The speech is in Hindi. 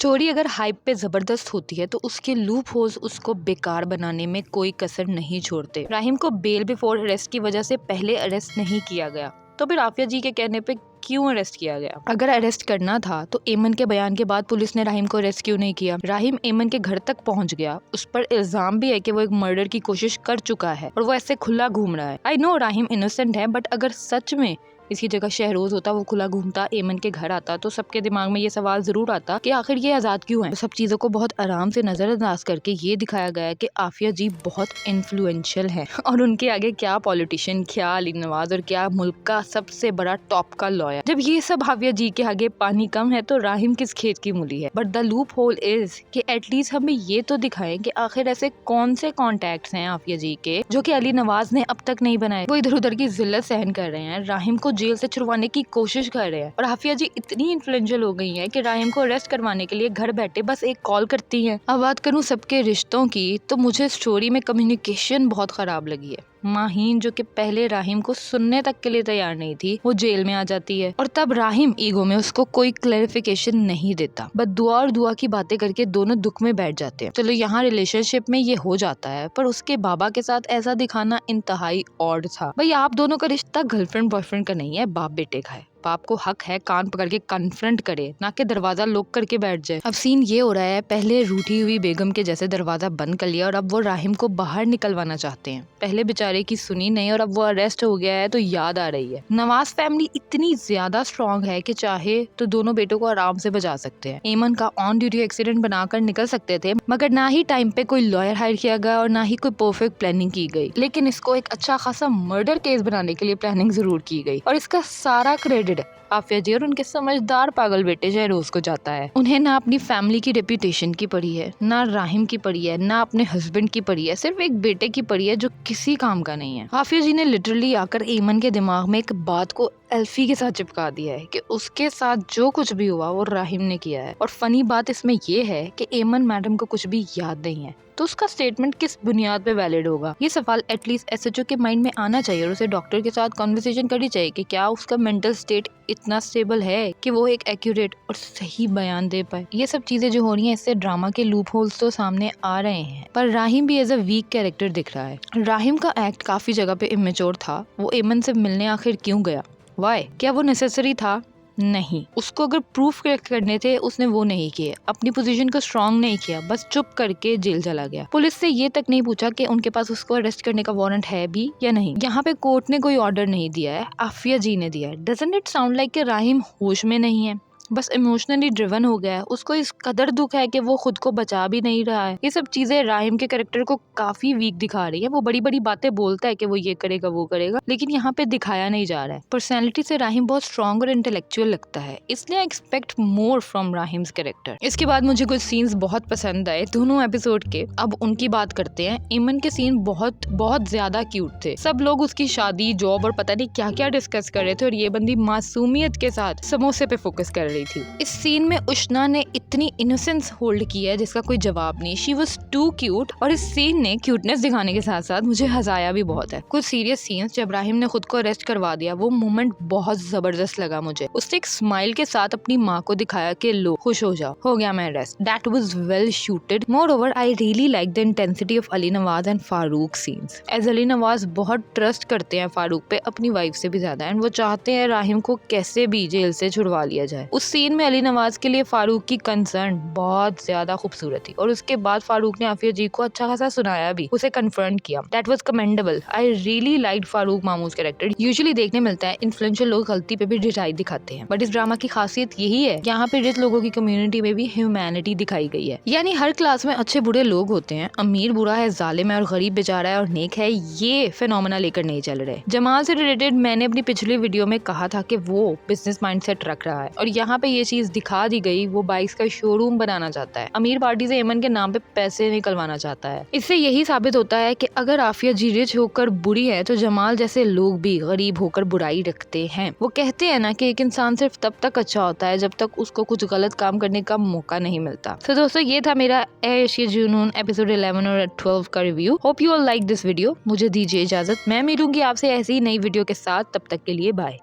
स्टोरी अगर हाइप पे जबरदस्त होती है तो उसके लूप होल्स उसको बेकार बनाने में कोई कसर नहीं छोड़ते। राहिम को बेल बिफोर अरेस्ट की वजह से पहले अरेस्ट नहीं किया गया, तो फिर आफिया जी के कहने पे क्यों अरेस्ट किया गया? अगर अरेस्ट करना था तो एमन के बयान के बाद पुलिस ने राहिम को अरेस्ट क्यों नहीं किया? राहिम एमन के घर तक पहुंच गया, उस पर इल्जाम भी है कि वो एक मर्डर की कोशिश कर चुका है और वो ऐसे खुला घूम रहा है। आई नो राहिम इनोसेंट है, बट अगर सच में इसकी जगह शहरोज होता, वो खुला घूमता, एमन के घर आता, तो सबके दिमाग में ये सवाल जरूर आता कि आखिर ये आजाद क्यों है। तो सब चीजों को बहुत आराम से नजरअंदाज करके ये दिखाया गया है कि आफिया जी बहुत इन्फ्लुएंशियल है और उनके आगे क्या पॉलिटिशियन, क्या अली नवाज और क्या मुल्क का सबसे बड़ा टॉप का लॉयर। जब ये सब आफिया जी के आगे पानी कम है तो राहिम किस खेत की मूली है। But the loop hole is कि एटलीस्ट हमें ये तो दिखाएं कि आखिर ऐसे कौन से कॉन्टेक्ट्स हैं आफिया जी के जो कि अली नवाज ने अब तक नहीं बनाए। वो इधर उधर की जिल्लत सहन कर रहे हैं, राहिम को जेल से छुड़वाने की कोशिश कर रहे हैं और आफिया जी इतनी इन्फ्लुएंशियल हो गई हैं कि राहिम को अरेस्ट करवाने के लिए घर बैठे बस एक कॉल करती हैं। अब बात करूं सबके रिश्तों की, तो मुझे स्टोरी में कम्युनिकेशन बहुत खराब लगी है। माहीन जो कि पहले राहिम को सुनने तक के लिए तैयार नहीं थी, वो जेल में आ जाती है और तब राहिम ईगो में उसको कोई क्लैरिफिकेशन नहीं देता, बस दुआ और दुआ की बातें करके दोनों दुख में बैठ जाते हैं। चलो यहाँ रिलेशनशिप में ये हो जाता है, पर उसके बाबा के साथ ऐसा दिखाना इंतहाई ऑड था। भाई आप दोनों का रिश्ता गर्लफ्रेंड बॉयफ्रेंड का नहीं है, बाप बेटे का है। बाप को हक है कान पकड़ के कन्फ्रंट करे, ना कि दरवाजा लॉक करके बैठ जाए। अब सीन ये हो रहा है, पहले रूठी हुई बेगम के जैसे दरवाजा बंद कर लिया और अब वो राहिम को बाहर निकलवाना चाहते हैं। पहले बेचारे की सुनी नहीं और अब वो अरेस्ट हो गया है तो याद आ रही है। नवाज फैमिली इतनी ज्यादा स्ट्रॉन्ग है कि चाहे तो दोनों बेटों को आराम से बचा सकते हैं। एमन का ऑन ड्यूटी एक्सीडेंट बनाकर निकल सकते थे, मगर ना ही टाइम पे कोई लॉयर हायर किया गया और ना ही कोई परफेक्ट प्लानिंग की गई। लेकिन इसको एक अच्छा खासा मर्डर केस बनाने के लिए प्लानिंग जरूर की गई और इसका सारा क्रेडिट आफिया जी और उनके समझदार पागल बेटे शहरोज को जाता है। उन्हें ना अपनी फैमिली की रेपुटेशन की पड़ी है, ना राहिम की पड़ी है, ना अपने हस्बैंड की पड़ी है, सिर्फ एक बेटे की पड़ी है जो किसी काम का नहीं है। आफिया जी ने लिटरली आकर एमन के दिमाग में एक बात को एल्फी के साथ चिपका दिया है कि उसके साथ जो कुछ भी हुआ वो राहिम ने किया है। और फनी बात इसमें ये है कि एमन मैडम को कुछ भी याद नहीं है, तो उसका स्टेटमेंट किस बुनियाद पे वैलिड होगा? ये सवाल एटलीस्ट एसएचओ के माइंड में आना चाहिए और उसे डॉक्टर के साथ कॉन्वर्सेशन करनी चाहिए कि क्या उसका मेंटल स्टेट इतना स्टेबल है कि वो एक एक्यूरेट और सही बयान दे पाए। ये सब चीजें जो हो रही हैं, इससे ड्रामा के लूप होल्स तो सामने आ रहे हैं, पर राहिम भी एज अ वीक कैरेक्टर दिख रहा है। राहिम का एक्ट काफी जगह पे इमेच्योर था। वो एमन से मिलने आखिर क्यों गया? वाई? क्या वो नेसेसरी था? नहीं। उसको अगर प्रूफ करने थे उसने वो नहीं किए, अपनी पोजीशन को स्ट्रांग नहीं किया, बस चुप करके जेल चला गया। पुलिस से ये तक नहीं पूछा कि उनके पास उसको अरेस्ट करने का वारंट है भी या नहीं। यहाँ पे कोर्ट ने कोई ऑर्डर नहीं दिया है, आफिया जी ने दिया है। डजंट इट साउंड लाइक कि राहिम होश में नहीं है, बस इमोशनली ड्रिवन हो गया है। उसको इस कदर दुख है कि वो खुद को बचा भी नहीं रहा है। ये सब चीजें राहिम के कैरेक्टर को काफी वीक दिखा रही है। वो बड़ी बड़ी बातें बोलता है कि वो ये करेगा वो करेगा, लेकिन यहाँ पे दिखाया नहीं जा रहा है। पर्सनैलिटी से राहिम बहुत स्ट्रॉन्ग और इंटेलेक्चुअल लगता है, इसलिए I expect more from Rahim's character. इसके बाद मुझे कुछ सीन्स बहुत पसंद आए दोनों एपिसोड के। अब उनकी बात करते हैं। एमन के सीन बहुत बहुत ज्यादा क्यूट थे। सब लोग उसकी शादी, जॉब और पता नहीं क्या क्या डिस्कस कर रहे थे और ये बंदी मासूमियत के साथ समोसे पे फोकस कर रही थी। इस सीन में उष्णा ने इतनी इनोसेंस होल्ड की है जिसका कोई जवाब नहीं। शी वाज टू क्यूट और इस सीन ने क्यूटनेस दिखाने के साथ साथ मुझे हंसाया भी बहुत है। कुछ सीरियस सीन्स जब राहिम ने खुद को अरेस्ट करवा दिया, वो मोमेंट बहुत जबरदस्त लगा मुझे। उसने एक स्माइल के साथ अपनी माँ को दिखाया कि लो खुश हो जाओ, हो गया मैं arrest. That was well shooted. Moreover I really like the intensity of Ali Nawaz and Farooq scenes. As Ali Nawaz बहुत ट्रस्ट करते हैं फारूक पे, अपनी वाइफ से भी ज्यादा, एंड वो चाहते हैं राहिम को कैसे भी जेल से छुड़वा लिया जाए। उस सीन में अली नवाज के लिए फारूक की कंसर्न बहुत ज्यादा खूबसूरत थी और उसके बाद फारूक ने आफिया जी को अच्छा खासा सुनाया भी, उसे कन्फर्म किया। That was commendable. I really liked Farooq Mamu's character. Usually देखने मिलता है इन्फ्लुएंशियल लोग गलती पे भी डिटाई दिखाते हैं, बट इस ड्रामा की खासियत यही है, यहाँ पे रिच लोगों की कम्युनिटी में भी ह्यूमैनिटी दिखाई गई है। यानी हर क्लास में अच्छे बुरे लोग होते हैं, अमीर बुरा है, जालिम है और गरीब बेचारा है और नेक है, ये फिनोमेना लेकर नहीं चल रहे। जमाल से रिलेटेड मैंने अपनी पिछली वीडियो में कहा था कि वो बिजनेस माइंडसेट रख रहा है और यहाँ पे ये चीज दिखा दी गई। वो बाइक्स का शोरूम बनाना चाहता है, अमीर पार्टी से एमन के नाम पे पैसे निकलवाना चाहता है। इससे यही साबित होता है कि अगर आफिया जी रिच होकर बुरी है तो जमाल जैसे लोग भी गरीब होकर बुराई रखते हैं। वो कहते हैं ना कि एक इंसान सिर्फ तब तक अच्छा होता है जब तक उसको कुछ गलत काम करने का मौका नहीं मिलता। तो दोस्तों ये था मेरा ए इश्क़ जुनून एपिसोड 11 और 12 का review. Hope you all like this video. मुझे दीजिए इजाजत, मैं मिलूंगी आपसे ऐसी ही नई वीडियो के साथ। तब तक के लिए बाय।